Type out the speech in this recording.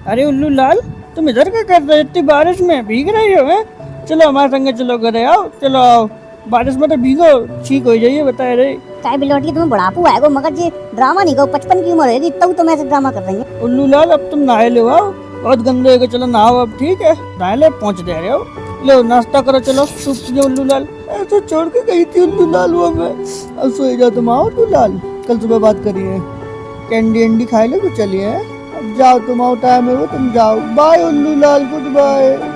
अरे उल्लू लाल, तुम इधर क्या कर रहे हो? इतनी बारिश में भीग रही हो हैं? चलो हमारे संगे, चलो घरे आओ, चलो आओ। बारिश में तो भीगो, ठीक हो जाइए, बता रहे। चाय बिलोटी तुम्हें बुढ़ापू आएगा, मगर ये ड्रामा नहीं कहो, 55 की उम्र है इतना तुम ऐसे ड्रामा कर रही है। उल्लू लाल, अब तुम नहाए लो, आओ। बहुत गंदे हो गए, चलो नहाओ अब, ठीक है? नहाए ले, पहुंच दे रहे हो। लो नाश्ता करो, चलो सूप पियो। उल्लू लाल ऐसे छोड़ के गई थी उल्लू लाल वो मैं। अब सोए जाओ तुम, आओ उल्लू लाल, कल सुबह बात करिए। कैंडी एंडी खाए लो तो चलिए। अब जाओ तुम, आओ, टाइम है वो, तुम जाओ। बाय उल्लू लाल, गुड बाय।